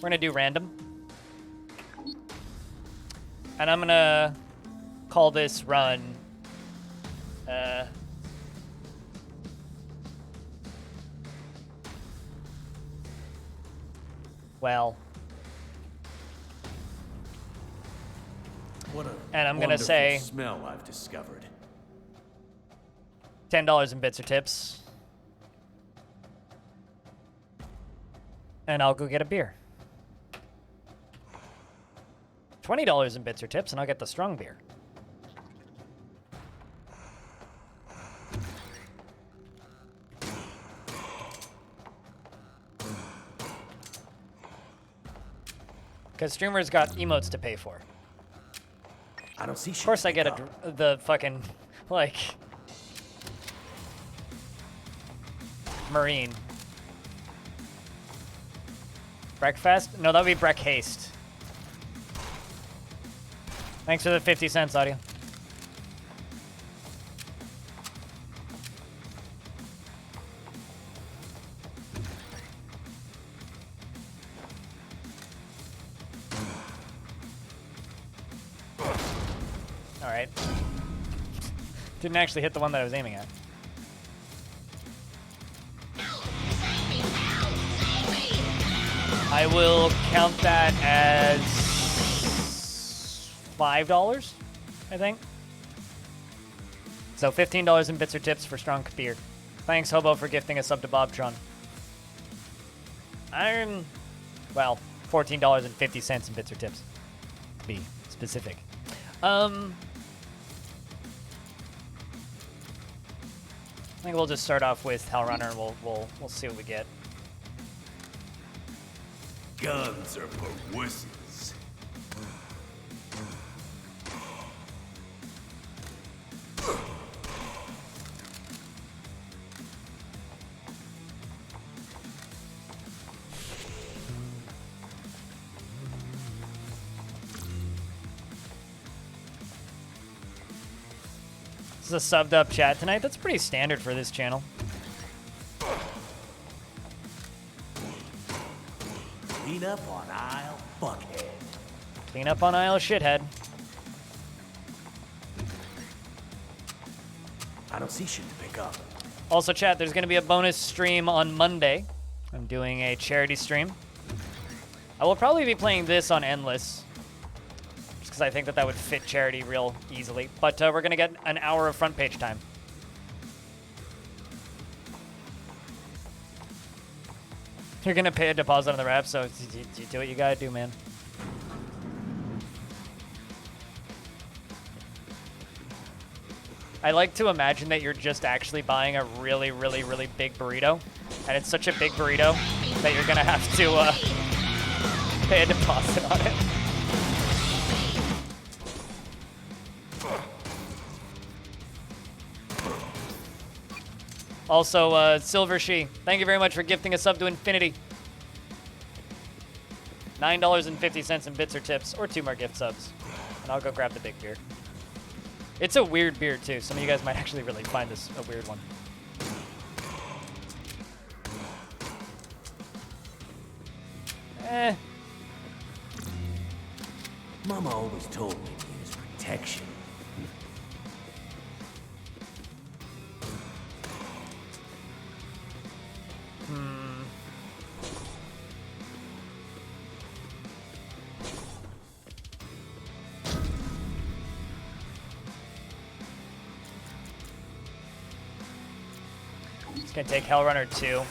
We're gonna do random. And I'm gonna call this run, well. What a And I'm gonna wonderful say smell I've discovered. $10 in bits or tips. And I'll go get a beer. $20 in bits or tips, and I'll get the strong beer. Because streamers got emotes to pay for. I don't see shit. Of course I get the fucking, like, Marine. Breakfast? No, that would be Breck Haste. Thanks for the 50 cents, audio. Alright. Didn't actually hit the one that I was aiming at. I will count that as $5, I think. So $15 in bits or tips for strong beer. Thanks, Hobo, for gifting a sub to Bobtron. Well, $14.50 in bits or tips. To be specific. I think we'll just start off with Hellrunner and we'll see what we get. Guns are for wusses. This is a subbed up chat tonight. That's pretty standard for this channel. Clean up on aisle fuckhead. Clean up on aisle shithead. I don't see shit to pick up. Also, chat, there's going to be a bonus stream on Monday. I'm doing a charity stream. I will probably be playing this on Endless, just because I think that would fit charity real easily. But we're going to get an hour of front page time. You're going to pay a deposit on the wrap, so you do what you got to do, man. I like to imagine that you're just actually buying a really, really, really big burrito, and it's such a big burrito that you're gonna have to pay a deposit on it. Also, Silver She, thank you very much for gifting a sub to Infinity. $9.50 in bits or tips, or 2 more gift subs, and I'll go grab the big beer. It's a weird beer, too. Some of you guys might actually really find this a weird one. Mama always told me to use protection. It's gonna take Hellrunner 2,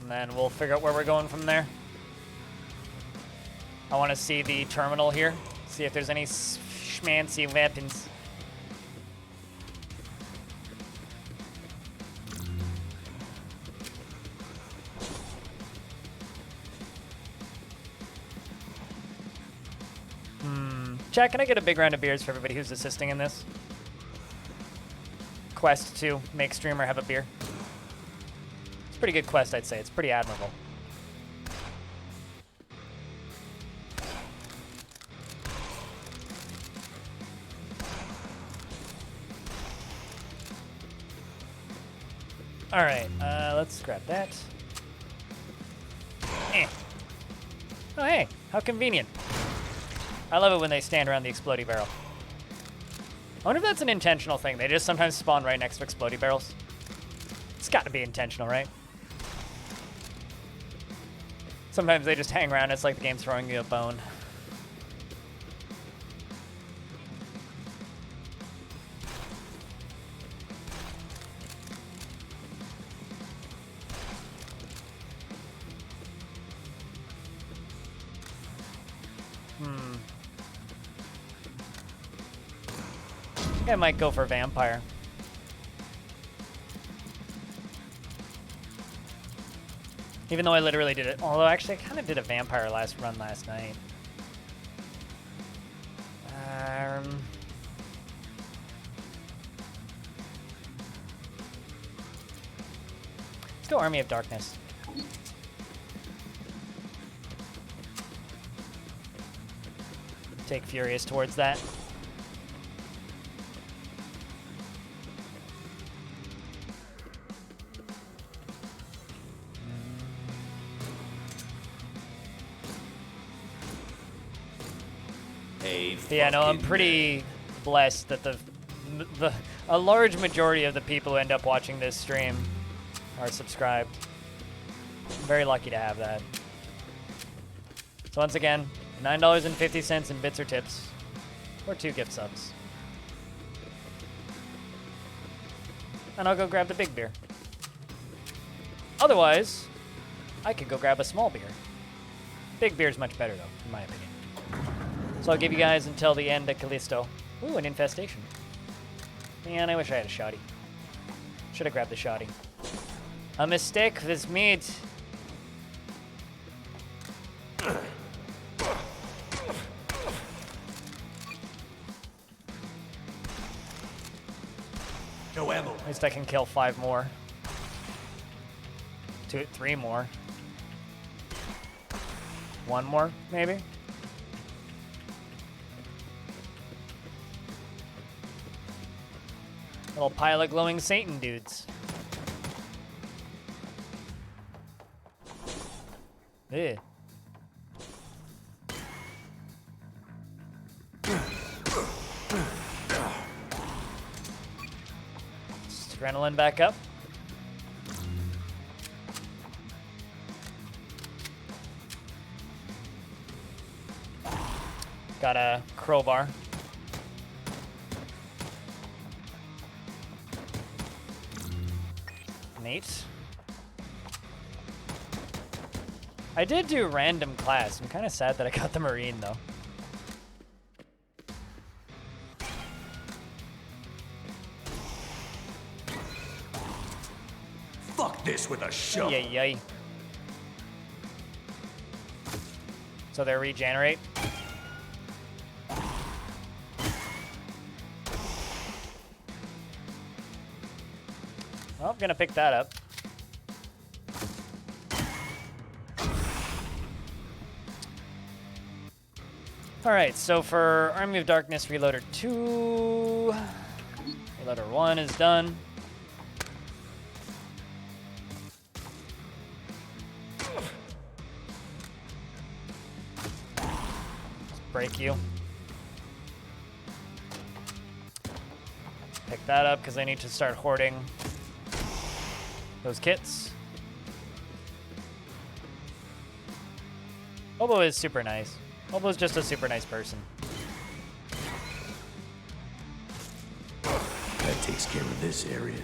and then we'll figure out where we're going from there. I want to see the terminal here, see if there's any schmancy weapons. Chat, can I get a big round of beers for everybody who's assisting in this quest to make streamer have a beer? It's a pretty good quest, I'd say. It's pretty admirable. All right, let's grab that. Oh, hey, how convenient. I love it when they stand around the explodey barrel. I wonder if that's an intentional thing. They just sometimes spawn right next to explodey barrels. It's got to be intentional, right? Sometimes they just hang around. It's like the game's throwing you a bone. I think I might go for vampire. Even though I literally did it. Although, actually, I kind of did a vampire last night. Let's go Army of Darkness. Take Furious towards that. Yeah, no, I'm pretty blessed that a large majority of the people who end up watching this stream are subscribed. I'm very lucky to have that. So once again, $9.50 in bits or tips, or 2 gift subs. And I'll go grab the big beer. Otherwise, I could go grab a small beer. Big beer's much better though, in my opinion. So I'll give you guys until the end of Callisto. Ooh, an infestation. Man, I wish I had a shoddy. Should have grabbed the shoddy. A mistake was made. No ammo. At least I can kill 5 more. 3 more. 1 more, maybe? Little pile of glowing Satan dudes. Ew. Adrenaline back up. Got a crowbar. Neat. I did do random class. I'm kind of sad that I got the Marine, though. Fuck this with a shovel. Yay. So they regenerate. Well, I'm gonna pick that up. Alright, so for Army of Darkness, Reloader 2. Reloader 1 is done. Let's break you. Pick that up because I need to start hoarding those kits. Obo is super nice. Obo's just a super nice person. That takes care of this area.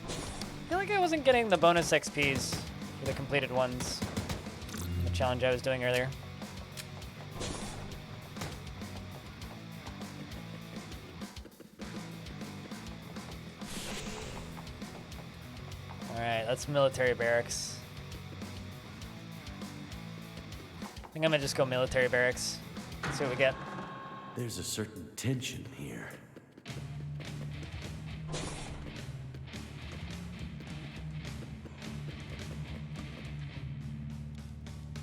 I feel like I wasn't getting the bonus XPs for the completed ones. The challenge I was doing earlier. Alright, that's military barracks. I think I'm gonna just go military barracks. See what we get. There's a certain tension here.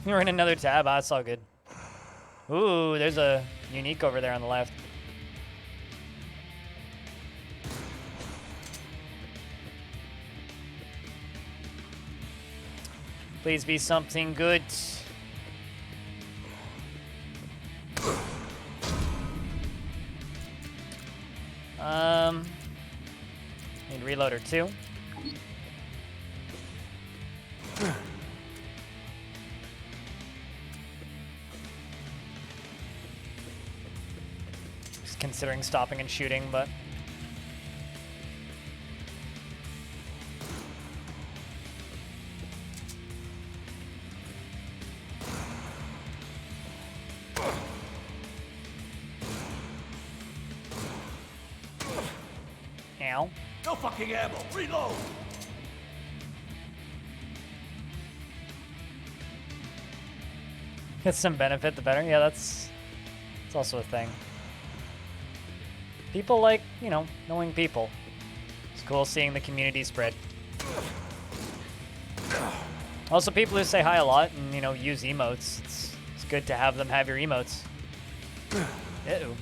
We're in another tab. Ah, it's all good. Ooh, there's a unique over there on the left. Please be something good. Need reloader too. Just considering stopping and shooting, but ow. No fucking ammo. Reload. Get some benefit, the better. Yeah, that's also a thing. People like, you know, knowing people. It's cool seeing the community spread. Also, people who say hi a lot and, you know, use emotes. It's good to have them have your emotes. Ew.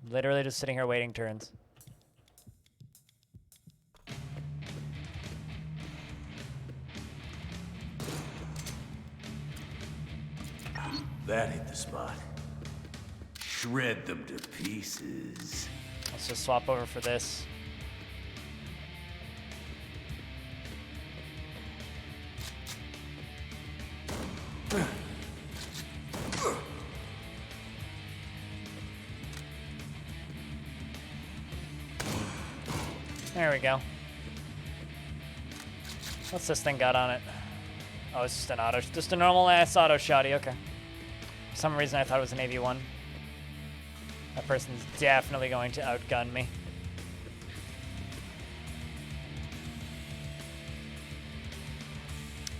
Literally just sitting here waiting turns. That hit the spot. Shred them to pieces. Let's just swap over for this. There we go. What's this thing got on it? Oh, it's just an auto, just a normal ass auto shotty. Okay. For some reason, I thought it was an AV1. That person's definitely going to outgun me.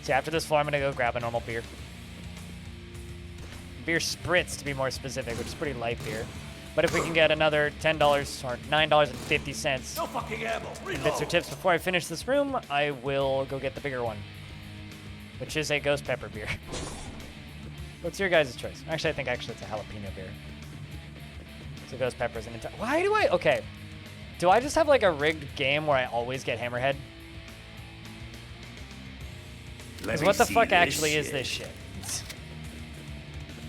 See, after this floor, I'm gonna go grab a normal beer. Beer spritz, to be more specific, which is pretty light beer. But if we can get another $10 or $9.50 No fucking ammo. in bits or tips before I finish this room, I will go get the bigger one, which is a ghost pepper beer. What's your guys' choice? Actually, I think it's a jalapeno beer. So ghost pepper's an entire. Why do I? Okay. Do I just have like a rigged game where I always get hammerhead? Because what the fuck actually is this shit?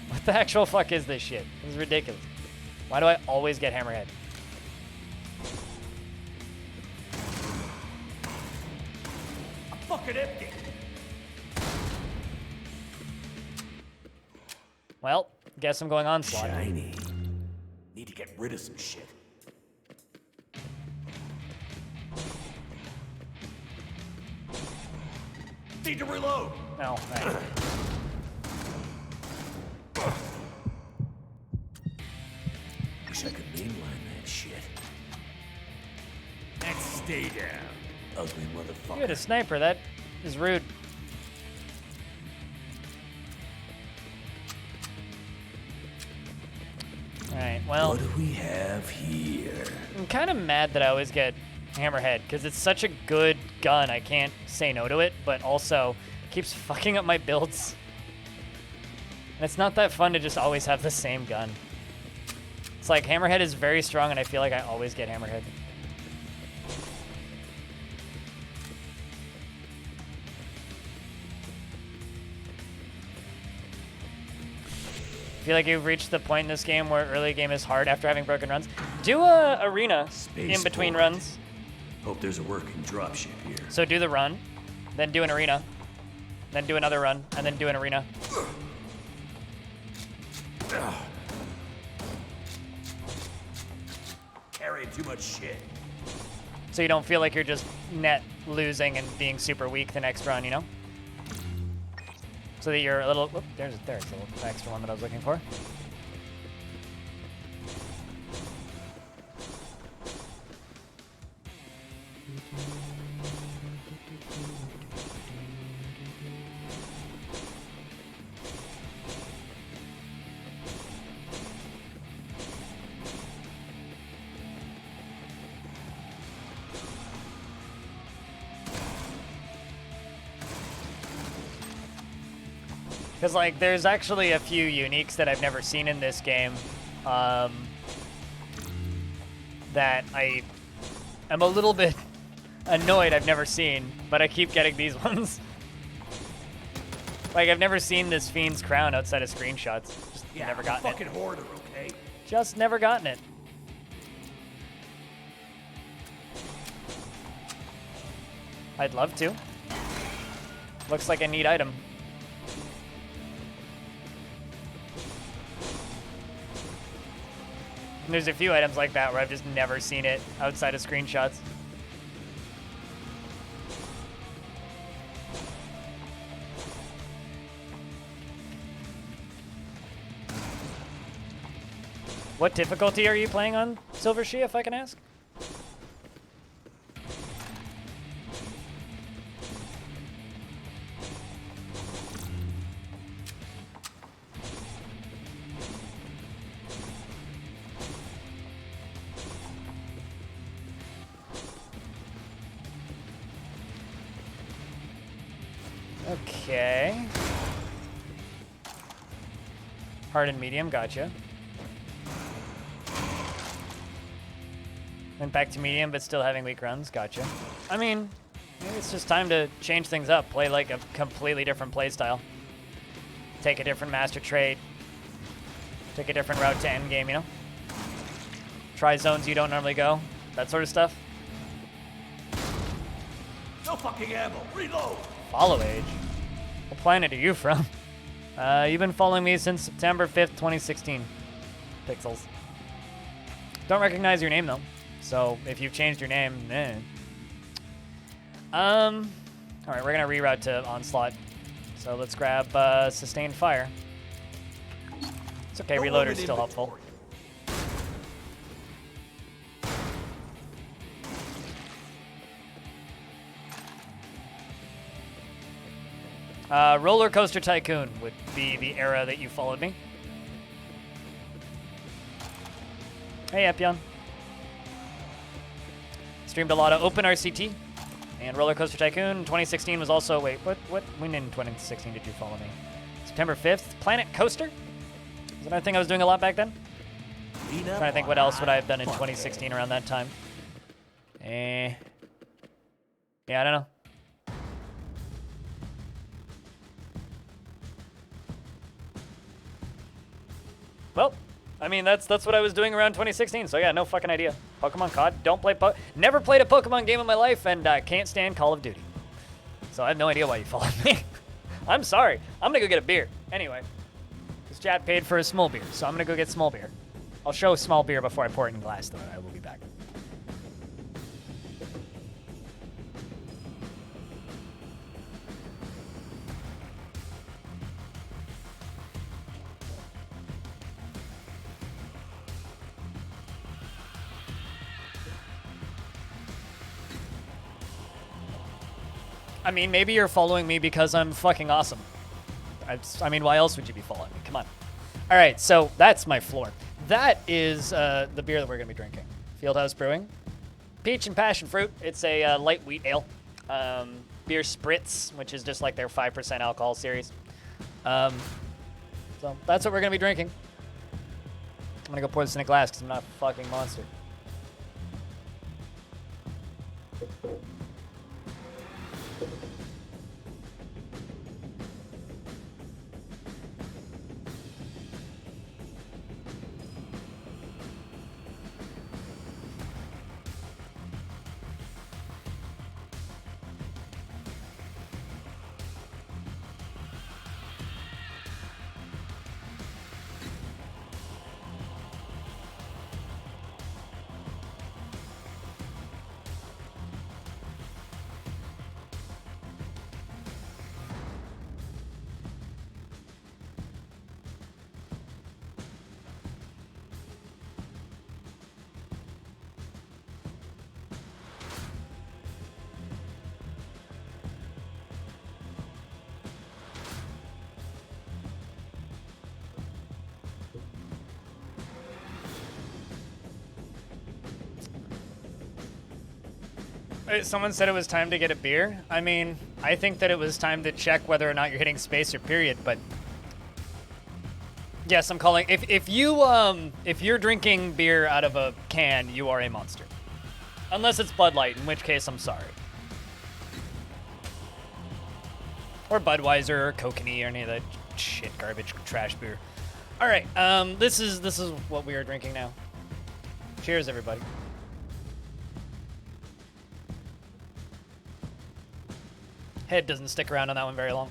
What the actual fuck is this shit? This is ridiculous. Why do I always get hammerhead? I'm fucking empty. Well, guess I'm going Onslaught. Shiny. Need to get rid of some shit. Need to reload. Oh, right. Wish I could mainline that shit. And stay down, ugly motherfucker. You had a sniper. That is rude. Alright, well, What do we have here? I'm kind of mad that I always get hammerhead, because it's such a good gun, I can't say no to it, but also keeps fucking up my builds. And it's not that fun to just always have the same gun. It's like hammerhead is very strong, and I feel like I always get hammerhead. I feel like you've reached the point in this game where early game is hard after having broken runs. Do a arena in between runs. Hope there's a working dropship here. So do the run, then do an arena, then do another run, and then do an arena. Carrying too much shit. So you don't feel like you're just net losing and being super weak the next run, you know? So that you're a little, whoop, there's a little extra one that I was looking for. Because, like, there's actually a few uniques that I've never seen in this game that I am a little bit annoyed I've never seen, but I keep getting these ones. Like, I've never seen this Fiend's Crown outside of screenshots. Just never gotten fucking hoarder, okay? Just never gotten it. I'd love to. Looks like a neat item. And there's a few items like that where I've just never seen it outside of screenshots. What difficulty are you playing on, Silver She, if I can ask? Okay. Hard and medium, gotcha. Went back to medium, but still having weak runs, gotcha. I mean, maybe it's just time to change things up, play like a completely different playstyle. Take a different master trait. Take a different route to endgame, you know? Try zones you don't normally go, that sort of stuff. No fucking ammo. Reload. Follow age? What planet are you from? You've been following me since September 5th, 2016. Pixels. Don't recognize your name, though. So, if you've changed your name, eh. Alright, we're gonna reroute to Onslaught. So let's grab Sustained Fire. It's okay, Reloader's still helpful. Roller Coaster Tycoon would be the era that you followed me. Hey, Epion. Streamed a lot of Open RCT and Roller Coaster Tycoon. 2016 was also, wait, when in 2016 did you follow me? September 5th, Planet Coaster? Is that a thing I was doing a lot back then? I'm trying to think what else would I have done in 2016 around that time. Yeah, I don't know. Well, I mean, that's what I was doing around 2016, so yeah, no fucking idea. Pokemon COD, don't play never played a Pokemon game in my life, and can't stand Call of Duty. So I have no idea why you followed me. I'm sorry. I'm gonna go get a beer. Anyway, this chat paid for a small beer, so I'm gonna go get small beer. I'll show small beer before I pour it in glass, though, and I will be back. I mean, maybe you're following me because I'm fucking awesome. I mean, why else would you be following me? Come on. All right, so that's my floor. That is the beer that we're going to be drinking. Fieldhouse Brewing. Peach and Passion Fruit. It's a light wheat ale. Beer Spritz, which is just like their 5% alcohol series. So that's what we're going to be drinking. I'm going to go pour this in a glass because I'm not a fucking monster. Someone said it was time to get a beer. I mean, I think that it was time to check whether or not you're hitting space or period, but Yes, I'm calling. If you're drinking beer out of a can, you are a monster. Unless it's Bud Light, in which case I'm sorry. Or Budweiser or Kokanee or any of that shit garbage trash beer. All right, this is what we are drinking now. Cheers, everybody. Head doesn't stick around on that one very long.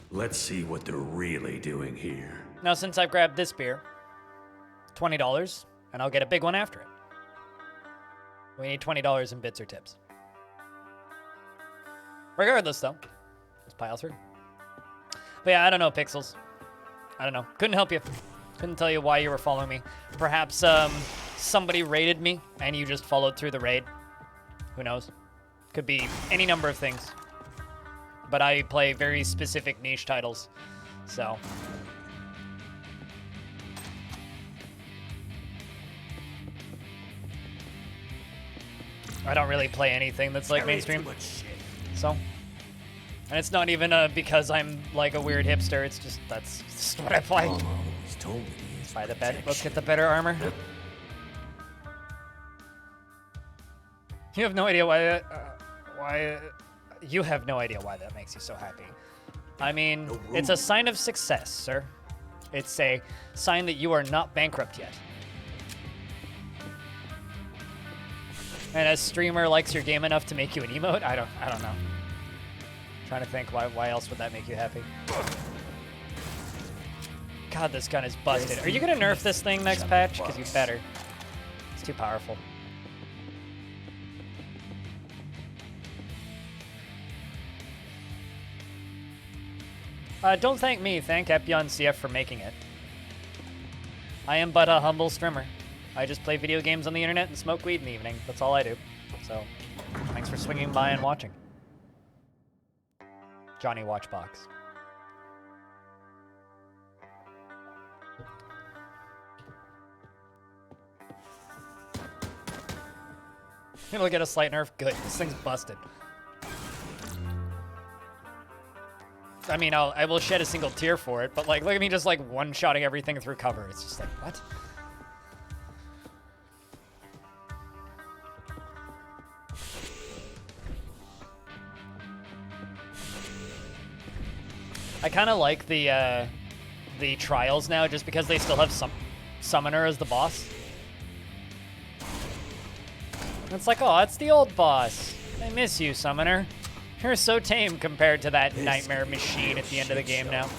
Let's see what they're really doing here. Now, since I've grabbed this beer, $20, and I'll get a big one after it. We need $20 in bits or tips. Regardless, though, let's pile through. But yeah, I don't know, Pixels. I don't know. Couldn't help you. Couldn't tell you why you were following me. Perhaps somebody raided me, and you just followed through the raid. Who knows? Could be any number of things. But I play very specific niche titles, so. I don't really play anything that's like mainstream, so. And it's not even because I'm like a weird hipster, it's just, that's just what I play. Buy the bed, let's get the better armor. You have no idea why you have no idea why that makes you so happy. I mean, it's a sign of success, sir. It's a sign that you are not bankrupt yet. And a streamer likes your game enough to make you an emote? I don't know. Trying to think why else would that make you happy? God, this gun is busted. Are you gonna nerf this thing next patch? Because you better. It's too powerful. Don't thank me, thank Epion CF for making it. I am but a humble streamer. I just play video games on the internet and smoke weed in the evening. That's all I do. So, thanks for swinging by and watching. Johnny Watchbox. It'll get a slight nerf. Good. This thing's busted. I mean, I will shed a single tear for it, but like, look at me just like one-shotting everything through cover. It's just like, what? I kind of like the trials now, just because they still have some Summoner as the boss. It's like, oh, it's the old boss. I miss you, Summoner. You're so tame compared to that nightmare machine at the end of the game now.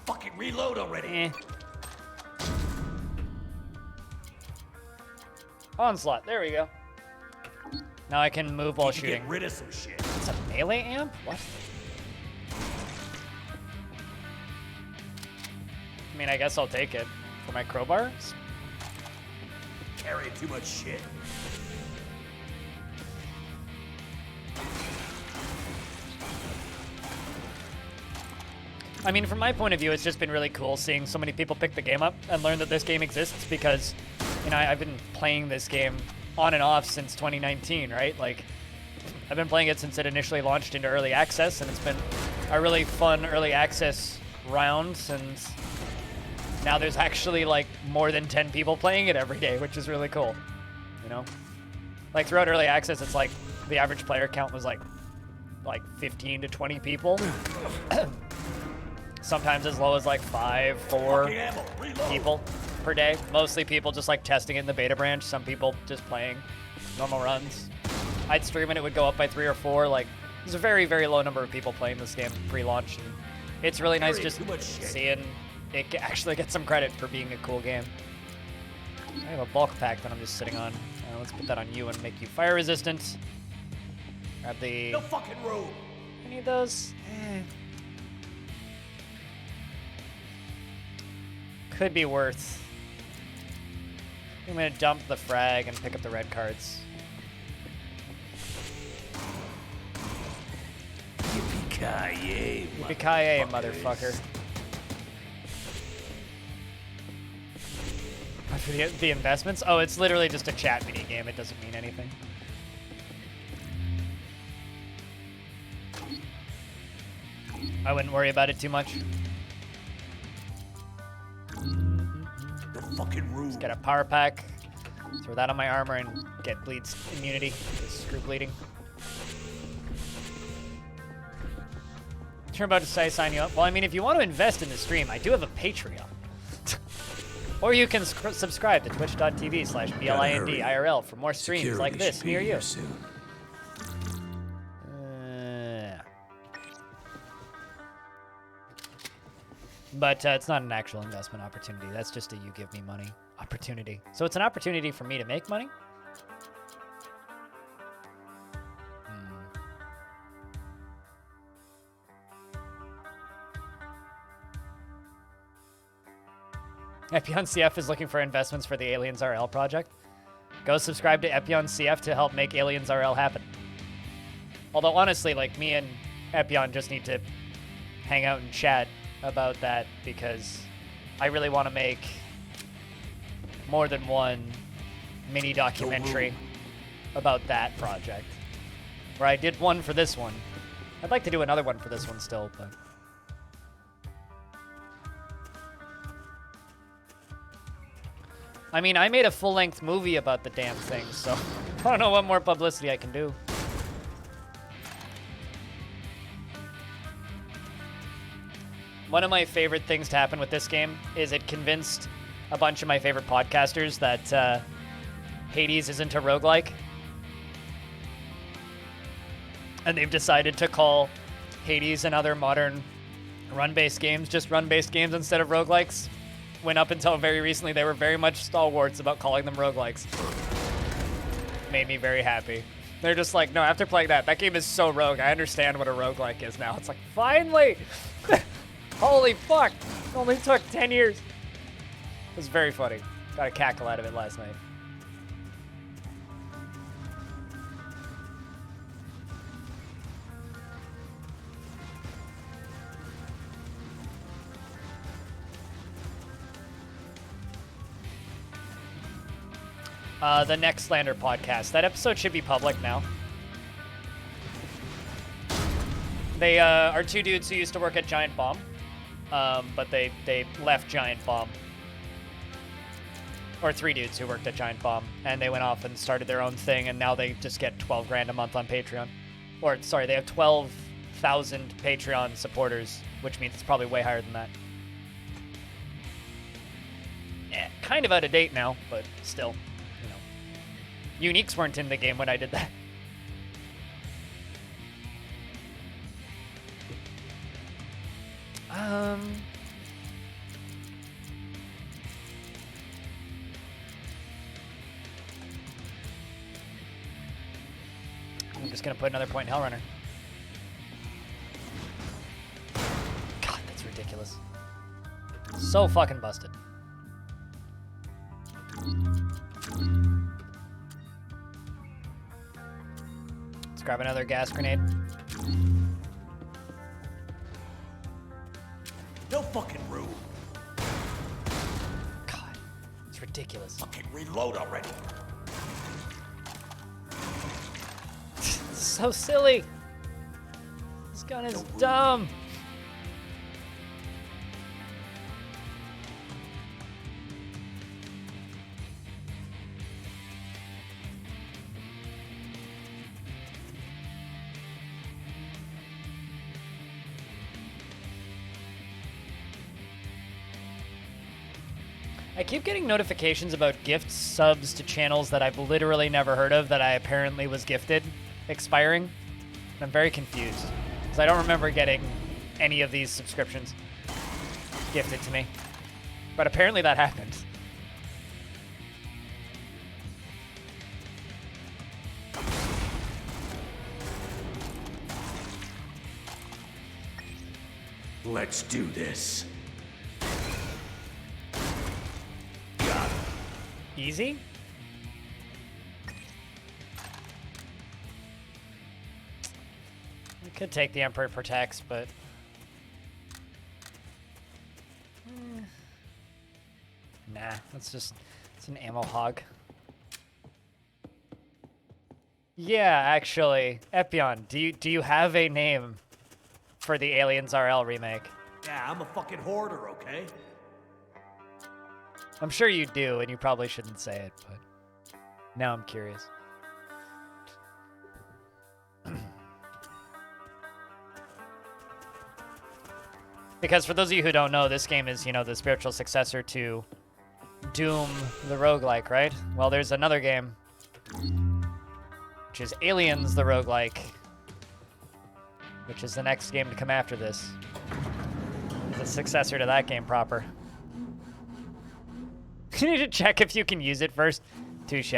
Fucking reload already. Eh. Onslaught, there we go. Now I can move while shooting. Get rid of some shit. It's a melee amp? What? I mean, I guess I'll take it. For my crowbars? Carrying too much shit. I mean, from my point of view, it's just been really cool seeing so many people pick the game up and learn that this game exists because, you know, I've been playing this game on and off since 2019, right? Like, I've been playing it since it initially launched into early access, and it's been a really fun early access round, and now there's actually, like, more than 10 people playing it every day, which is really cool, you know? Like, throughout early access, it's like the average player count was, like 15 to 20 people. Sometimes as low as like 5, 4 people per day. Mostly people just like testing it in the beta branch. Some people just playing normal runs. I'd stream and it would go up by 3 or 4. Like, there's a very, very low number of people playing this game pre-launch. And it's really nice just seeing it actually get some credit for being a cool game. I have a bulk pack that I'm just sitting on. Let's put that on you and make you fire resistant. Grab the... No fucking road. I need those. Could be worth. I'm gonna dump the frag and pick up the red cards. Yippee-ki-yay, Yippee-ki-yay, motherfucker. But for the investments? Oh, it's literally just a chat mini game. It doesn't mean anything. I wouldn't worry about it too much. The fucking room. Just get a power pack, throw that on my armor, and get bleeds immunity. Just screw bleeding. You're about to say sign you up. Well, I mean, if you want to invest in the stream, I do have a Patreon. Or you can subscribe to twitch.tv/BLINDIRL for more streams like this near you. But it's not an actual investment opportunity. That's just a you give me money opportunity. So it's an opportunity for me to make money? Epion CF is looking for investments for the Aliens RL project. Go subscribe to Epion CF to help make Aliens RL happen. Although honestly, like, me and Epion just need to hang out and chat about that because I really want to make more than one mini documentary about that project. Where I did one for this one. I'd like to do another one for this one still, but... I mean, I made a full-length movie about the damn thing, so I don't know what more publicity I can do. One of my favorite things to happen with this game is it convinced a bunch of my favorite podcasters that Hades isn't a roguelike. And they've decided to call Hades and other modern run-based games just run-based games instead of roguelikes. When up until very recently, they were very much stalwarts about calling them roguelikes. Made me very happy. They're just like, no, after playing that game is so rogue. I understand what a roguelike is now. It's like, finally! Holy fuck! It only took 10 years. It was very funny. Got a cackle out of it last night. The next Slander podcast. That episode should be public now. They are two dudes who used to work at Giant Bomb, but they left Giant Bomb. Or three dudes who worked at Giant Bomb, and they went off and started their own thing, and now they just get 12 grand a month on Patreon. Or, sorry, they have 12,000 Patreon supporters, which means it's probably way higher than that. Kind of out of date now, but still. Uniques weren't in the game when I did that. I'm just gonna put another point in Hellrunner. God, that's ridiculous. So fucking busted. Grab another gas grenade. No fucking room. God, it's ridiculous. Fucking reload already. It's so silly. This gun is dumb. I keep getting notifications about gift subs to channels that I've literally never heard of that I apparently was gifted expiring. I'm very confused because I don't remember getting any of these subscriptions gifted to me. But apparently that happened. Let's do this. Easy? I could take the Emperor Protects, but... Nah, it's an ammo hog. Yeah, actually. Epion, do you have a name for the Aliens RL remake. Yeah, I'm a fucking hoarder, okay? I'm sure you do, and you probably shouldn't say it, but now I'm curious. Because for those of you who don't know, this game is, you know, the spiritual successor to Doom, the roguelike, right? Well, there's another game, which is Aliens, the roguelike, which is the next game to come after this. The successor to that game proper. You need to check if you can use it first. Touche.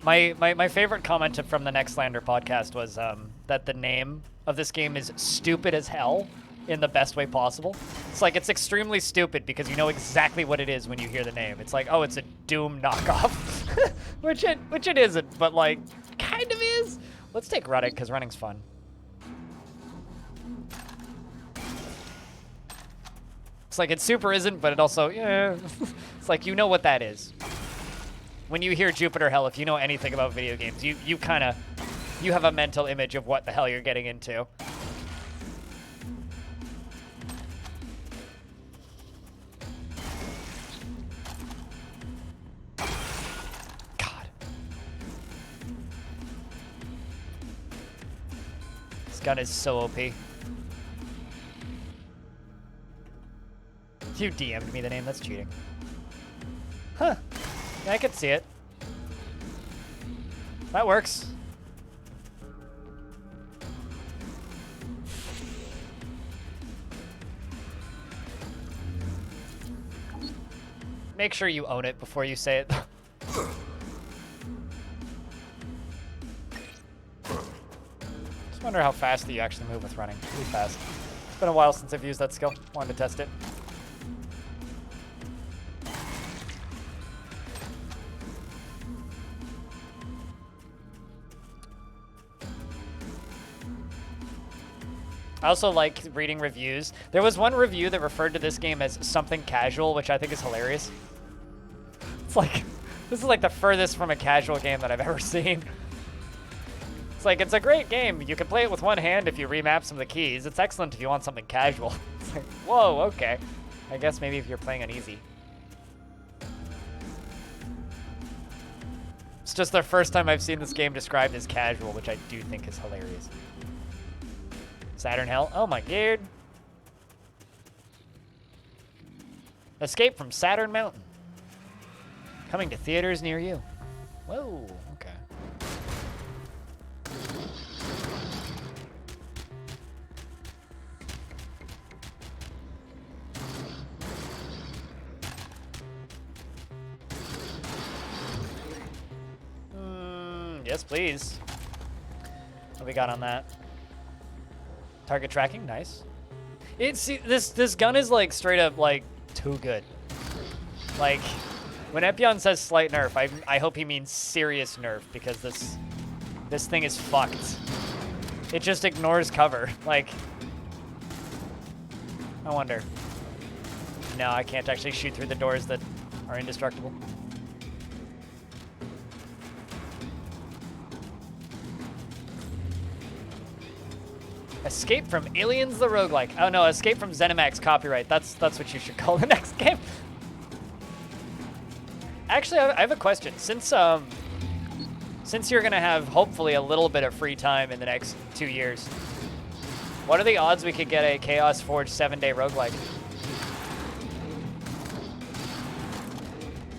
My favorite comment from the Nextlander podcast was that the name of this game is stupid as hell in the best way possible. It's like, it's extremely stupid because you know exactly what it is when you hear the name. It's like, oh, it's a Doom knockoff. which it isn't, but like, kind of is. Let's take running, because running's fun. It's like, it super isn't, but it also, yeah. It's like, you know what that is. When you hear Jupiter Hell, if you know anything about video games, you have a mental image of what the hell you're getting into. God. This gun is so OP. You DM'd me the name, that's cheating. Huh. Yeah, I could see it. That works. Make sure you own it before you say it. Just wonder how fast you actually move with running. Pretty fast. It's been a while since I've used that skill. Wanted to test it. I also like reading reviews. There was one review that referred to this game as something casual, which I think is hilarious. It's like, this is like the furthest from a casual game that I've ever seen. It's like, it's a great game. You can play it with one hand if you remap some of the keys. It's excellent if you want something casual. It's like, whoa, okay. I guess maybe if you're playing on easy. It's just the first time I've seen this game described as casual, which I do think is hilarious. Saturn Hell. Oh my god. Escape from Saturn Mountain. Coming to theaters near you. Whoa, okay. Yes, please. What we got on that? Target tracking, nice. This gun is like straight up like too good. Like when Epion says slight nerf, I hope he means serious nerf, because this thing is fucked. It just ignores cover. Like, I wonder. No, I can't actually shoot through the doors that are indestructible. Escape from Aliens the Roguelike. Oh no, Escape from ZeniMax Copyright. That's what you should call the next game. Actually, I have a question. Since you're gonna have hopefully a little bit of free time in the next 2 years, what are the odds we could get a Chaos Forge 7-day roguelike?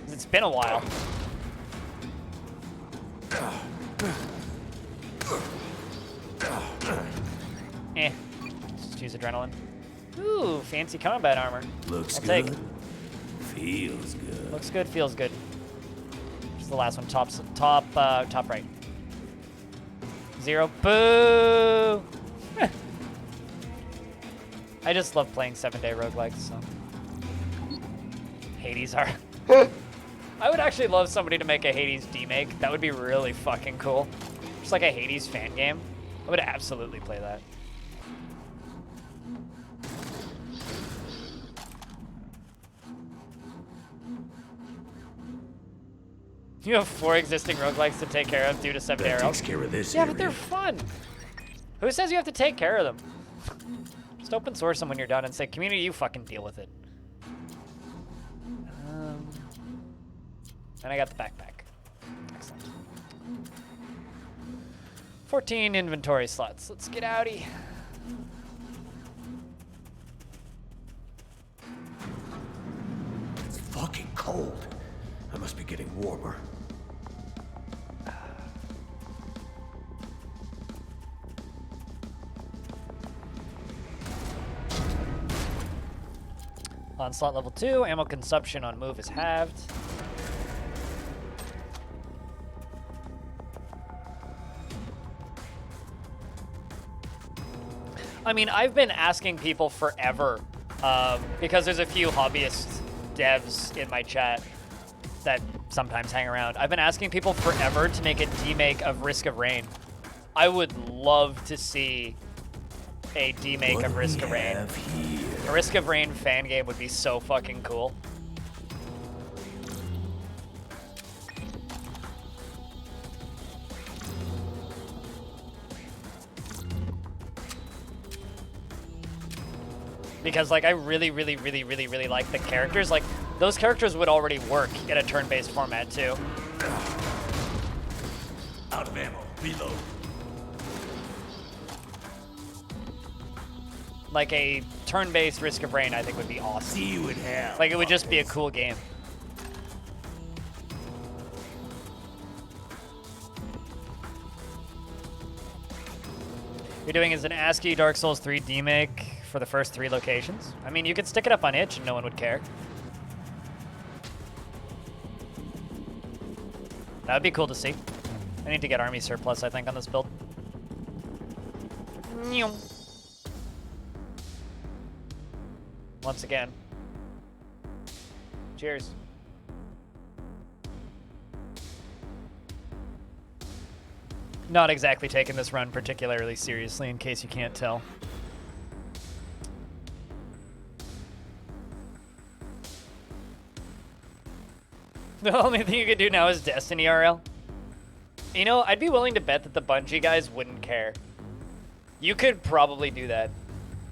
It's been a while. Eh. Just use adrenaline. Ooh, fancy combat armor. Looks I'll good. take. Feels good. Looks good, feels good. Just the last one, top right. 0. Boo! I just love playing 7-day roguelikes, so. Hades are. I would actually love somebody to make a Hades demake. That would be really fucking cool. Just like a Hades fan game. I would absolutely play that. You have 4 existing roguelikes to take care of due to 7 That ARL. takes care of this Yeah, area. but they're fun. Who says you have to take care of them? Just open source them when you're done and say, community, you fucking deal with it. And I got the backpack. Excellent. 14 inventory slots. Let's get outie. It's fucking cold. I must be getting warmer. Onslaught level 2. Ammo consumption on move is halved. I mean, I've been asking people forever, because there's a few hobbyist devs in my chat that sometimes hang around. I've been asking people forever to make a demake of Risk of Rain. I would love to see a demake of Risk of Rain. A Risk of Rain fan game would be so fucking cool. Because, like, I really like the characters. Like, those characters would already work in a turn-based format, too. Out of ammo. Reload. Like, a turn-based Risk of Rain, I think, would be awesome. See you in hell. Like, it would just be a cool game. You're doing is an ASCII Dark Souls 3 demake for the first 3 locations. I mean, you could stick it up on itch and no one would care. That would be cool to see. I need to get army surplus, I think, on this build. Once again. Cheers. Not exactly taking this run particularly seriously, in case you can't tell. The only thing you could do now is Destiny RL. You know, I'd be willing to bet that the Bungie guys wouldn't care. You could probably do that.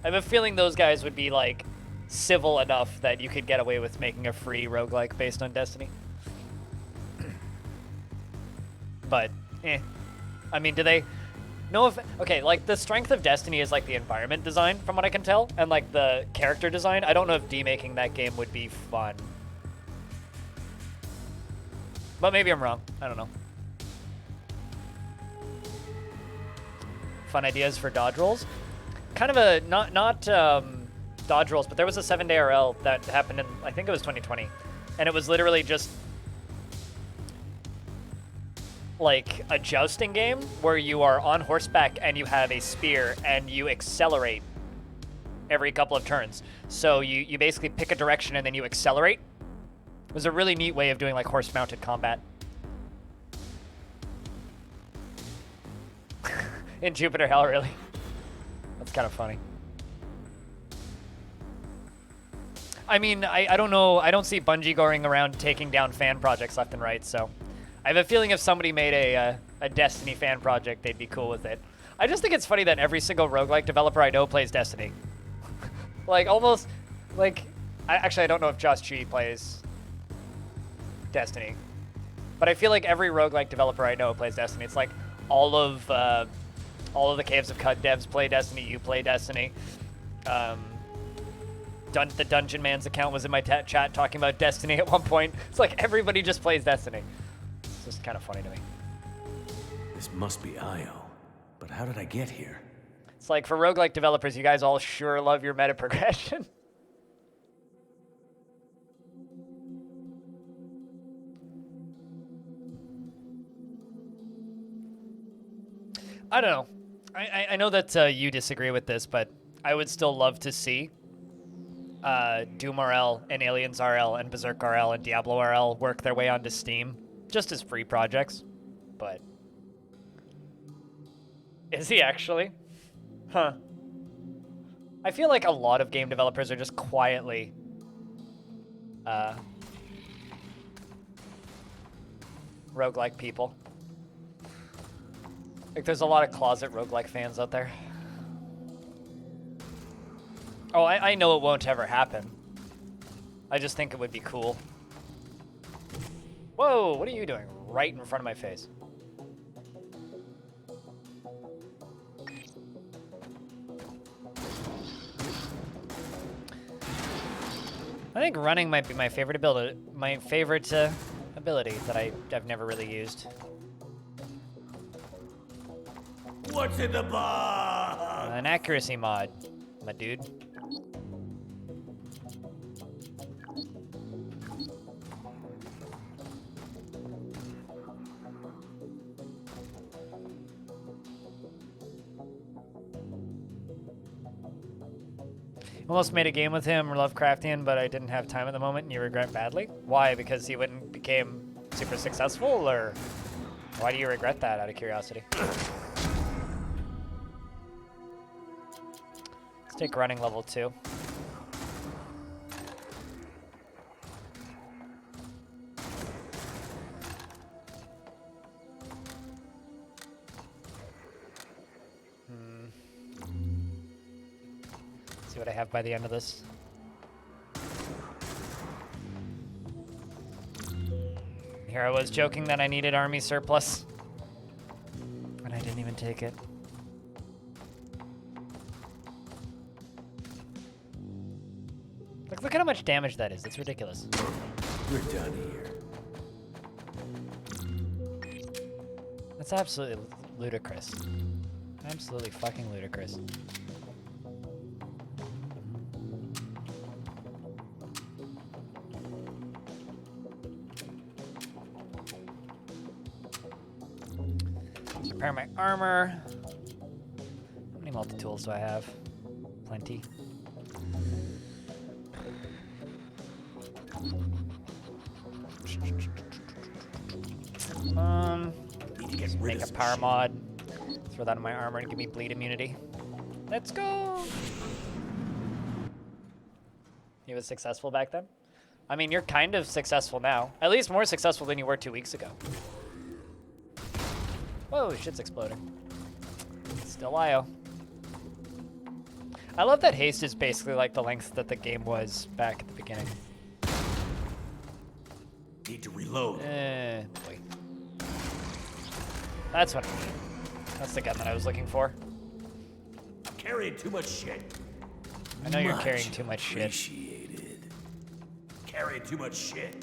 I have a feeling those guys would be, like, civil enough that you could get away with making a free roguelike based on Destiny. But, eh. I mean, do they... No, if... Okay, like, the strength of Destiny is, like, the environment design, from what I can tell, and, like, the character design. I don't know if demaking that game would be fun. But maybe I'm wrong. I don't know. Fun ideas for dodge rolls. Kind of a... Not dodge rolls, but there was a 7-day RL that happened in... I think it was 2020. And it was literally just... like a jousting game where you are on horseback and you have a spear and you accelerate every couple of turns. So you basically pick a direction and then you accelerate. It was a really neat way of doing like horse-mounted combat. In Jupiter Hell, really? That's kind of funny. I mean, I don't know. I don't see Bungie going around taking down fan projects left and right, so... I have a feeling if somebody made a Destiny fan project, they'd be cool with it. I just think it's funny that every single roguelike developer I know plays Destiny. Like, almost, like... Actually, I don't know if Josh Chi plays Destiny. But I feel like every roguelike developer I know plays Destiny. It's like all of the Caves of Cut devs play Destiny, you play Destiny. The Dungeon Man's account was in my chat talking about Destiny at one point. It's like everybody just plays Destiny. It's just kind of funny to me. This must be Io. But how did I get here? It's like, for roguelike developers, you guys all sure love your meta progression. I don't know. I know that you disagree with this, but I would still love to see Doom RL and Aliens RL and Berserk RL and Diablo RL work their way onto Steam. Just as free projects, but... Is he actually? Huh. I feel like a lot of game developers are just quietly... roguelike people. Like, there's a lot of closet roguelike fans out there. Oh, I know it won't ever happen. I just think it would be cool. Whoa, what are you doing right in front of my face? I think running might be my favorite ability. My favorite ability that I've never really used. What's in the box? An accuracy mod, my dude. Almost made a game with him, Lovecraftian, but I didn't have time at the moment, and you regret badly? Why? Because he wouldn't became super successful, or why do you regret that, out of curiosity? Let's take running level 2. See what I have by the end of this. Here I was joking that I needed army surplus, and I didn't even take it. Look at how much damage that is. It's ridiculous. We're done here. That's absolutely ludicrous. Absolutely fucking ludicrous. Repair my armor. How many multi-tools do I have? Plenty. Make a power mod. Throw that in my armor and give me bleed immunity. Let's go! He was successful back then? I mean, you're kind of successful now. At least more successful than you were 2 weeks ago. Whoa, shit's exploding. Still IO. I love that Haste is basically like the length that the game was back at the beginning. Need to reload. Boy. That's what I need. That's the gun that I was looking for. I'm carrying too much shit. I know you're carrying too much shit. Appreciated. Carrying too much shit.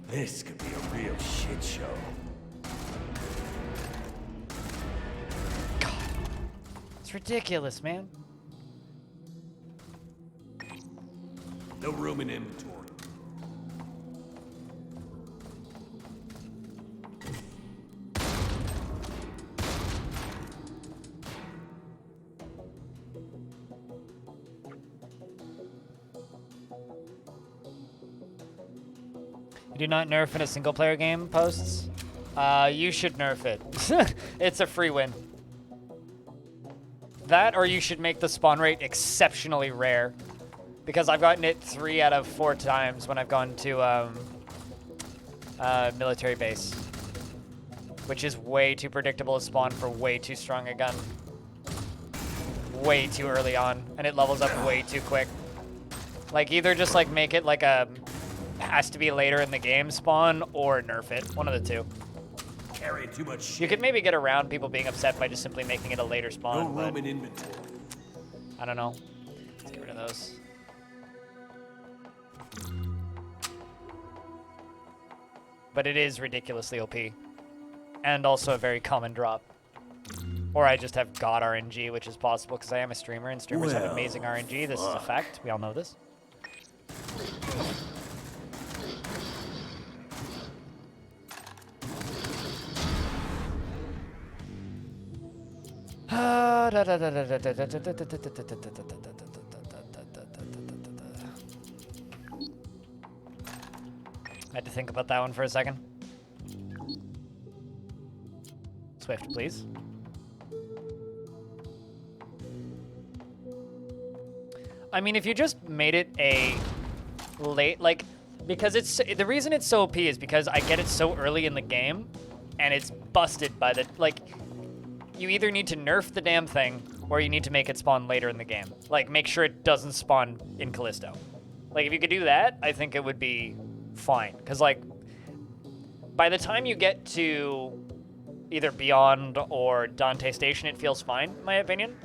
This could be a real shit show. God. It's ridiculous, man. No room in inventory. You do not nerf in a single player game, posts? You should nerf it. It's a free win. That, or you should make the spawn rate exceptionally rare. Because I've gotten it 3 out of 4 times when I've gone to military base. Which is way too predictable a spawn for way too strong a gun. Way too early on, and it levels up way too quick. Like, either just like make it like a has to be later in the game spawn, or nerf it. One of the two. Carrying too much shit. You could maybe get around people being upset by just simply making it a later spawn. No room in inventory. I don't know. Let's get rid of those. But it is ridiculously OP. And also a very common drop. Or I just have God RNG, which is possible because I am a streamer, and streamers have amazing RNG. This is a fact. We all know this. I had to think about that one for a second. Swift, please. I mean, if you just made it a late, like, because it's, the reason it's so OP is because I get it so early in the game and it's busted by the, like, you either need to nerf the damn thing, or you need to make it spawn later in the game. Like, make sure it doesn't spawn in Callisto. Like, if you could do that, I think it would be fine. Because, like, by the time you get to either Beyond or Dante Station, it feels fine, in my opinion.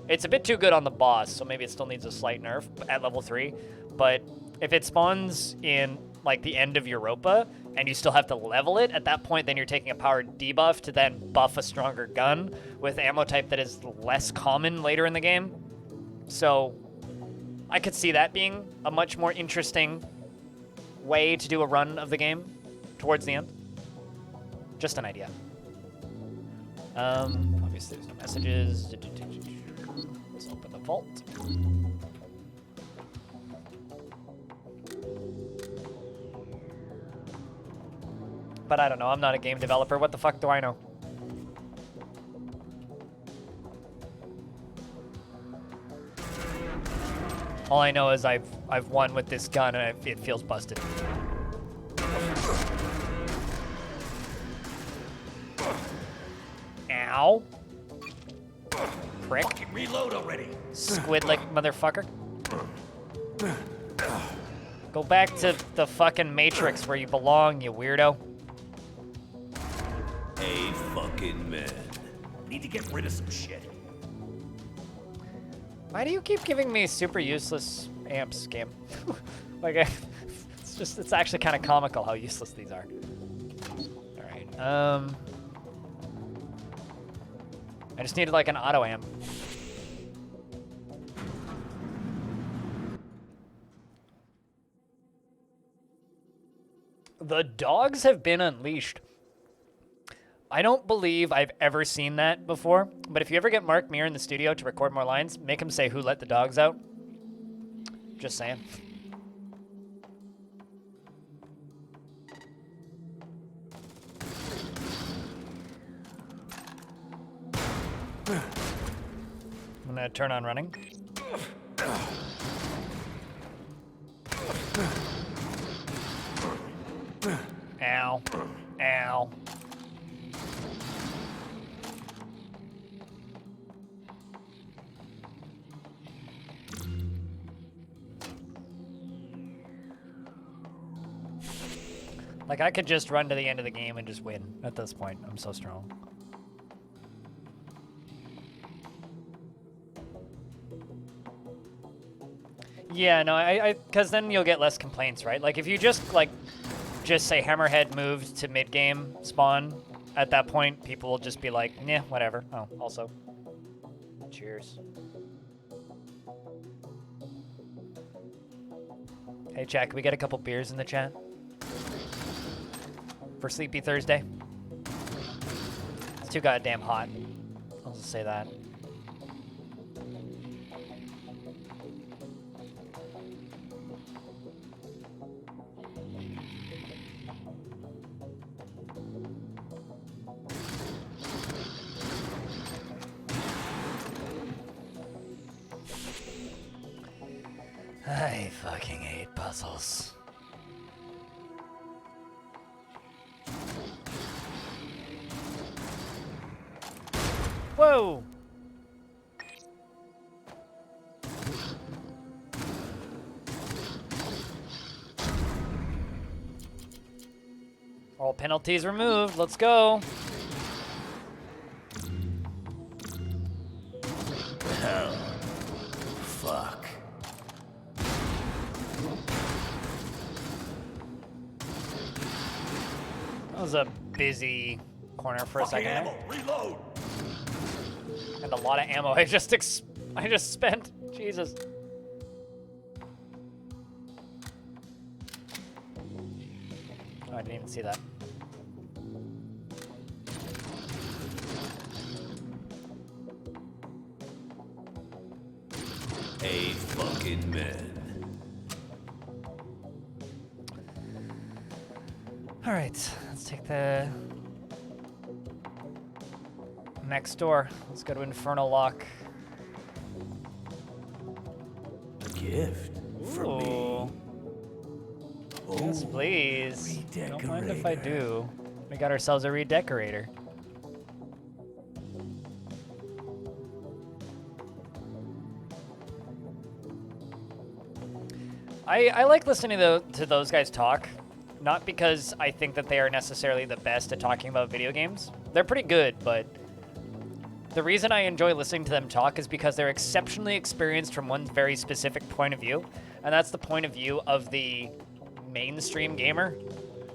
It's a bit too good on the boss, so maybe it still needs a slight nerf at level 3. But if it spawns in, like, the end of Europa, and you still have to level it, at that point, then you're taking a powered debuff to then buff a stronger gun with ammo type that is less common later in the game. So I could see that being a much more interesting way to do a run of the game towards the end. Just an idea. Obviously there's no messages. Let's open the vault. But I don't know, I'm not a game developer. What the fuck do I know? All I know is I've won with this gun and it feels busted. Ow. Prick. Fucking reload already. Squid-like motherfucker. Go back to the fucking Matrix where you belong, you weirdo. A fucking man. Need to get rid of some shit. Why do you keep giving me super useless amps, game? Like, it's actually kind of comical how useless these are. All right, I just needed like an auto amp. The dogs have been unleashed. I don't believe I've ever seen that before, but if you ever get Mark Muir in the studio to record more lines, make him say who let the dogs out. Just saying. I'm gonna turn on running. Ow. Ow. Like, I could just run to the end of the game and just win at this point. I'm so strong. Yeah, no, because then you'll get less complaints, right? Like, if you just, like, just say Hammerhead moved to mid-game spawn, at that point, people will just be like, yeah, whatever. Oh, also. Cheers. Hey, chat, can we get a couple beers in the chat? For Sleepy Thursday. It's too goddamn hot. I'll just say that. I fucking hate puzzles. Whoa! All penalties removed. Let's go. Hell. Fuck. That was a busy corner for a second there. Ammo. Reload. And a lot of ammo I just spent. Jesus. Oh, I didn't even see that. A fucking man. All right, let's take the next door. Let's go to Infernal Lock. A gift for me. Yes, please. Don't mind if I do. We got ourselves a redecorator. I like listening to those guys talk, not because I think that they are necessarily the best at talking about video games. They're pretty good, but the reason I enjoy listening to them talk is because they're exceptionally experienced from one very specific point of view, and that's the point of view of the mainstream gamer.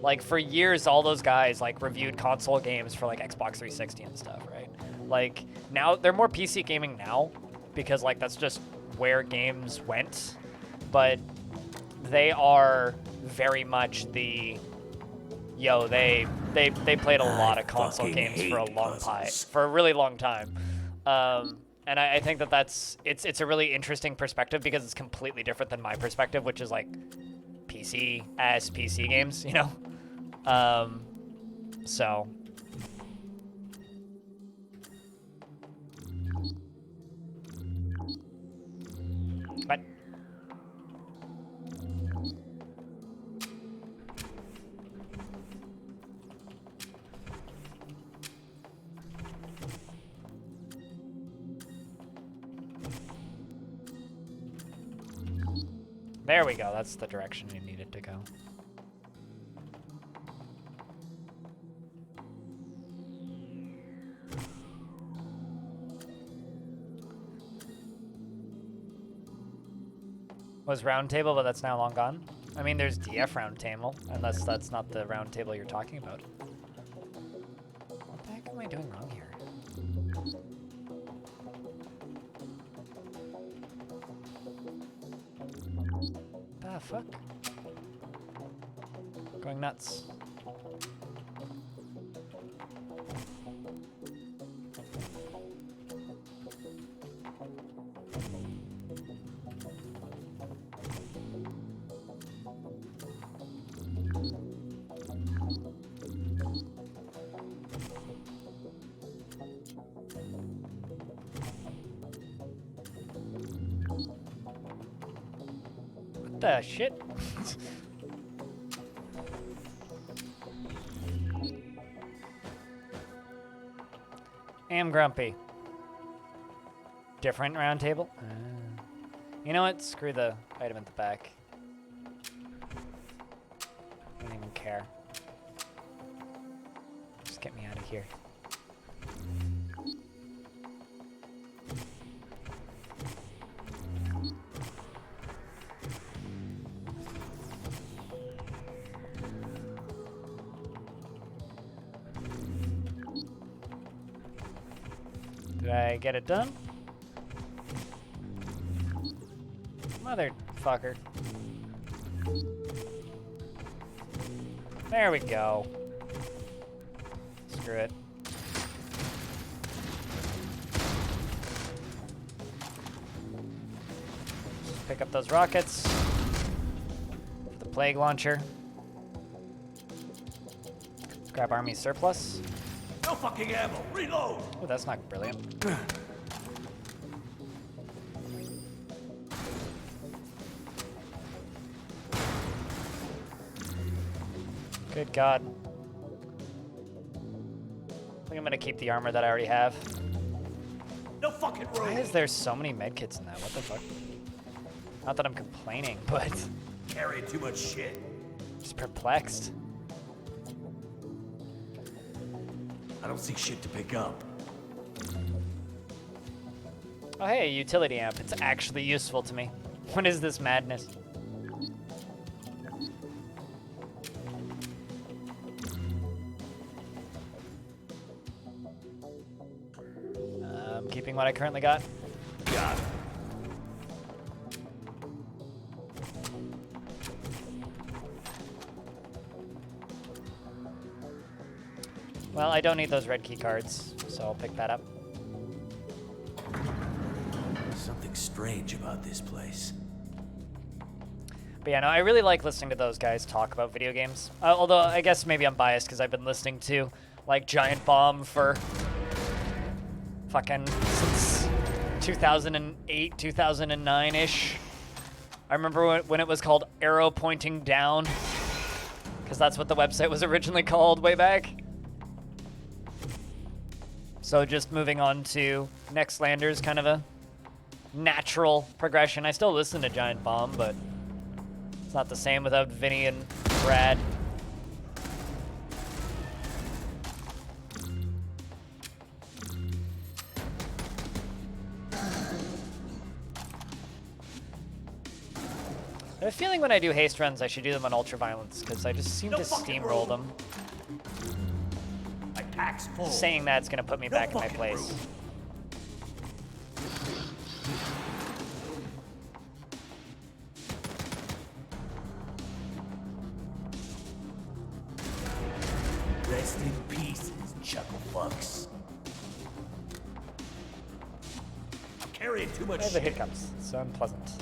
Like, for years, all those guys, like, reviewed console games for, like, Xbox 360 and stuff, right? Like, now, they're more PC gaming now, because, like, that's just where games went, but they are very much the, yo, they played a lot of console games for a really long time. And I think that it's a really interesting perspective because it's completely different than my perspective, which is like PC games, you know? So. But. There we go. That's the direction we needed to go. Was round table, but that's now long gone. I mean, there's DF round table, unless that's not the round table you're talking about. What the heck am I doing wrong here? The fuck? Going nuts. What the shit? Am grumpy. Different round table? You know what? Screw the item at the back. I don't even care. Just get me out of here. Did I get it done? Motherfucker. There we go. Screw it. Just pick up those rockets. The plague launcher. Grab army surplus. No fucking ammo. Reload. Oh, that's not brilliant. Good God. I think I'm gonna keep the armor that I already have. No fucking room. Why is there so many medkits in that? What the fuck? Not that I'm complaining, but Carry too much shit. just perplexed. I don't see shit to pick up. Oh hey, a utility amp. It's actually useful to me. What is this madness? I'm keeping what I currently got. Got it. Well, I don't need those red key cards, so I'll pick that up. Something strange about this place. But yeah, no, I really like listening to those guys talk about video games. Although, I guess maybe I'm biased because I've been listening to, like, Giant Bomb for fucking since 2008, 2009-ish. I remember when it was called Arrow Pointing Down, because that's what the website was originally called way back. So just moving on to next lander is kind of a natural progression. I still listen to Giant Bomb, but it's not the same without Vinny and Brad. I have a feeling when I do haste runs, I should do them on ultraviolence, because I just seem to steamroll them. My pack's full. Saying that's going to put me back in my place. Room. Rest in peace, chuckle fucks. I'm carrying too much I have the shit. hiccups, so unpleasant.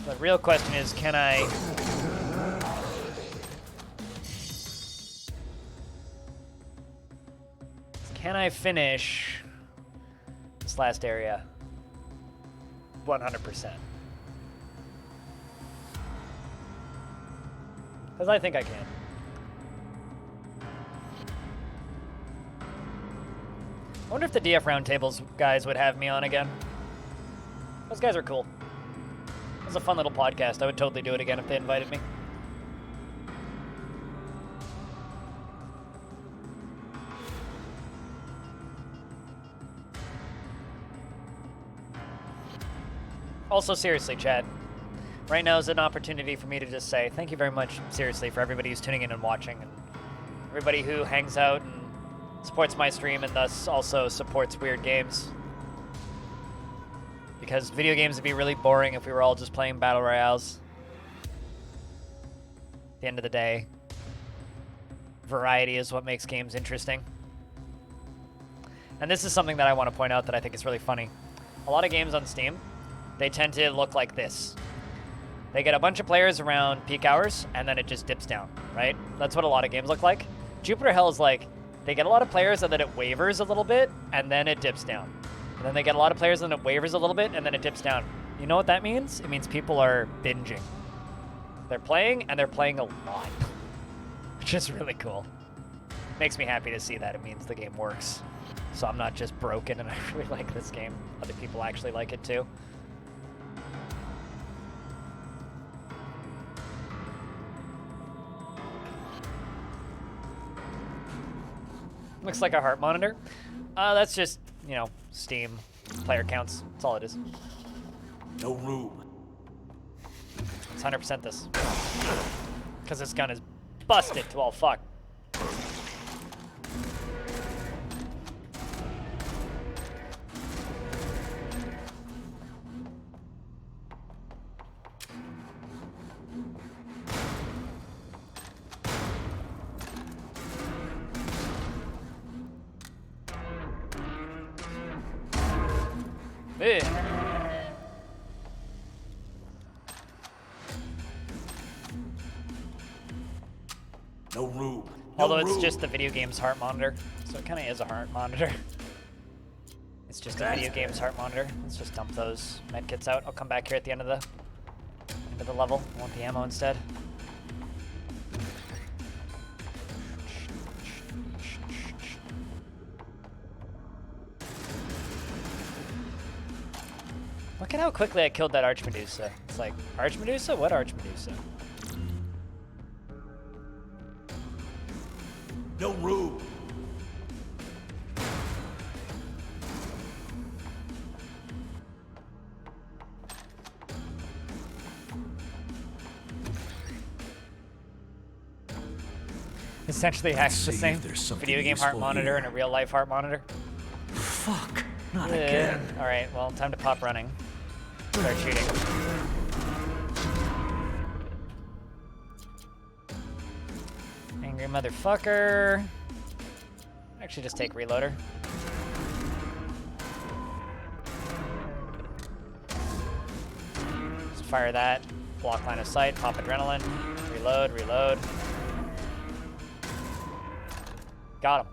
The real question is, can I finish this last area 100%? Because I think I can. I wonder if the DF Roundtables guys would have me on again. Those guys are cool. It was a fun little podcast. I would totally do it again if they invited me. Also, seriously, Chad, right now is an opportunity for me to just say thank you very much, seriously, for everybody who's tuning in and watching, and everybody who hangs out and supports my stream and thus also supports Weird Games. Because video games would be really boring if we were all just playing battle royales. At the end of the day, variety is what makes games interesting. And this is something that I want to point out that I think is really funny. A lot of games on Steam, they tend to look like this. They get a bunch of players around peak hours, and then it just dips down, right? That's what a lot of games look like. Jupiter Hell is like, they get a lot of players, and then it wavers a little bit, and then it dips down. And then they get a lot of players, and then it wavers a little bit, and then it dips down. You know what that means? It means people are binging. They're playing, and they're playing a lot. Which is really cool. Makes me happy to see that. It means the game works. So I'm not just broken, and I really like this game. Other people actually like it, too. Looks like a heart monitor. That's just, you know, Steam player counts. That's all it is. No room. It's 100% this. Because this gun is busted to all fuck. No room. Although it's just the video game's heart monitor, so it kind of is a heart monitor. It's just a video game's heart monitor. Let's just dump those medkits out. I'll come back here at the end of the level. I want the ammo instead. Look at how quickly I killed that Archmedusa. It's like, Archmedusa? What Archmedusa? No room. Essentially hacks the see same if there's something video game heart useful monitor here. and a real life heart monitor. Fuck. Not again. Alright, well, time to pop running. Start shooting. Angry motherfucker. Actually, just take reloader. Just fire that. Block line of sight. Pop adrenaline. Reload, reload. Got him.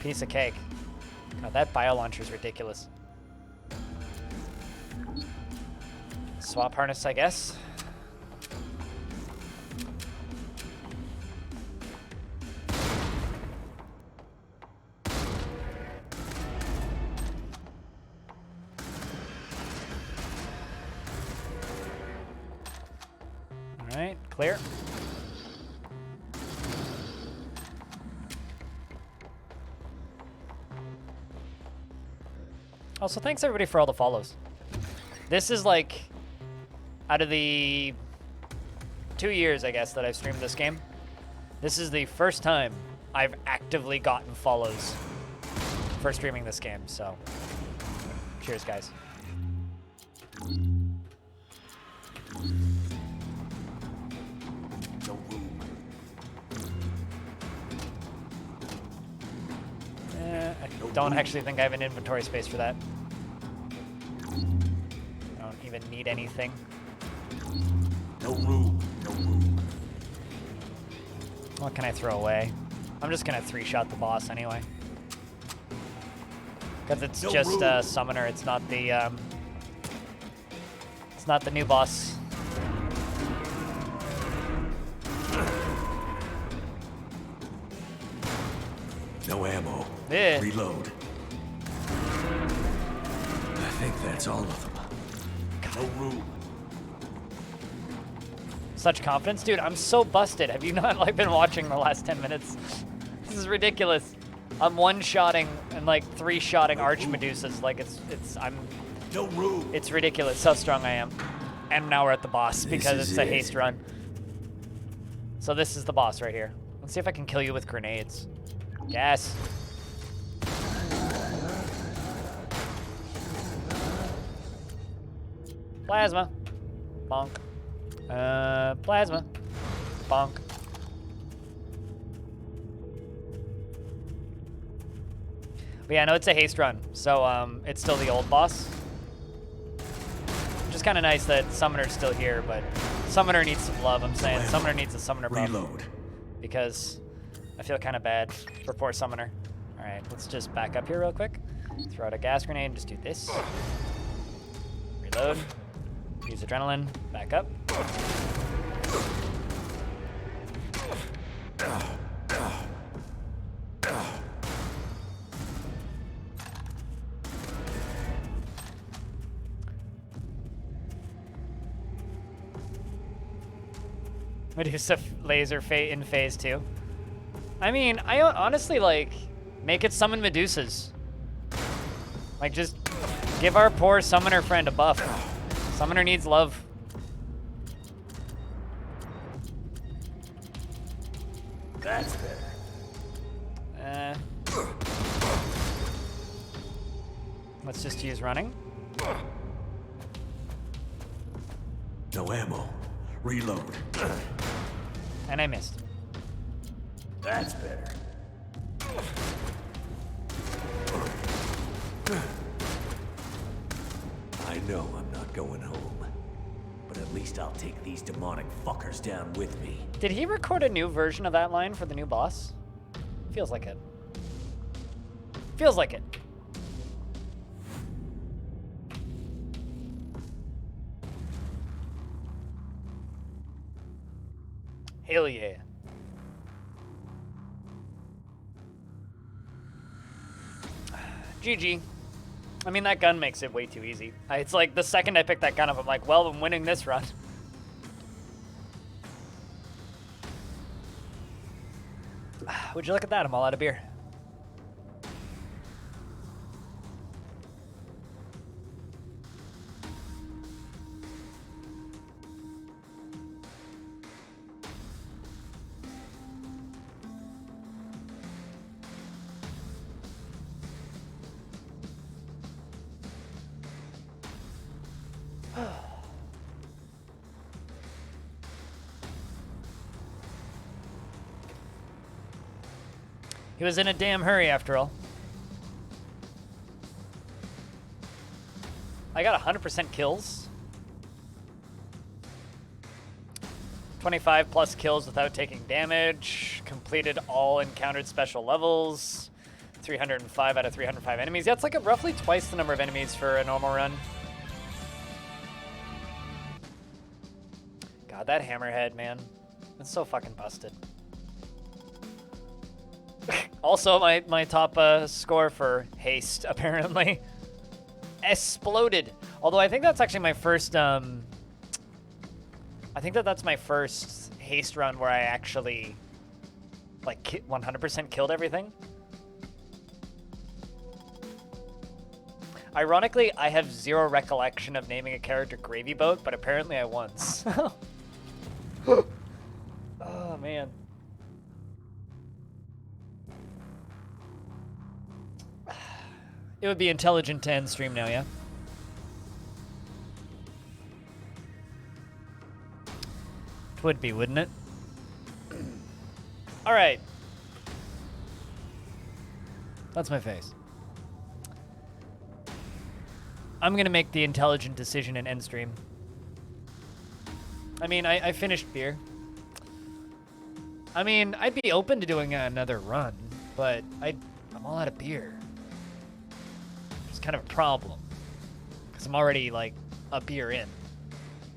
Piece of cake. God, that bio launcher is ridiculous. Swap harness, I guess. All right, clear. Also, thanks everybody for all the follows. This is like, out of the 2 years, I guess, that I've streamed this game, this is the first time I've actively gotten follows for streaming this game, so cheers, guys. No room. I don't actually think I have an inventory space for that. I don't even need anything. No room. No room. What can I throw away? I'm just gonna 3-shot the boss anyway. Because it's No just room. a summoner, it's not the new boss. No ammo. Yeah. Reload. I think that's all of them. No room. Such confidence. Dude, I'm so busted. Have you not like been watching the last 10 minutes? This is ridiculous. I'm 1-shotting and like 3-shotting arch medusas. Like No room. it's ridiculous how strong I am. And now we're at the boss because is it's a it. haste run. So this is the boss right here. Let's see if I can kill you with grenades. Yes. Plasma. Bonk. Plasma. Bonk. But yeah, no, it's a haste run, so it's still the old boss. Which is kind of nice that Summoner's still here, but Summoner needs some love, I'm saying. Summoner needs a Summoner buff. Reload. Because I feel kind of bad for poor Summoner. All right, let's just back up here real quick. Throw out a gas grenade and just do this. Reload. Use adrenaline. Back up. Medusa laser in phase 2. I mean, I honestly like make it summon Medusas. Like just give our poor summoner friend a buff. Summoner needs love. That's better. Let's just use running. No ammo. Reload. And I missed. That's better. I know I'm not going home, but at least I'll take these demonic fuckers down with me. Did he record a new version of that line for the new boss? Feels like it. Feels like it. Hell yeah. GG. I mean, that gun makes it way too easy. It's like the second I pick that gun up, I'm like, well, I'm winning this run. Would you look at that? I'm all out of beer. He was in a damn hurry after all. I got 100% kills. 25 plus kills without taking damage. Completed all encountered special levels. 305 out of 305 enemies. That's like roughly twice the number of enemies for a normal run. God, that hammerhead, man. It's so fucking busted. Also, my top score for Haste, apparently. Exploded. Although I think that's actually my first, I think that's my first Haste run where I actually, like, 100% killed everything. Ironically, I have zero recollection of naming a character Gravy Boat, but apparently I once. Oh, man. It would be intelligent to end stream now, yeah? It would be, wouldn't it? All right. That's my face. I'm gonna make the intelligent decision and end stream. I mean, I finished beer. I mean, I'd be open to doing another run, but I'm all out of beer. It's kind of a problem, because I'm already, like, a beer in.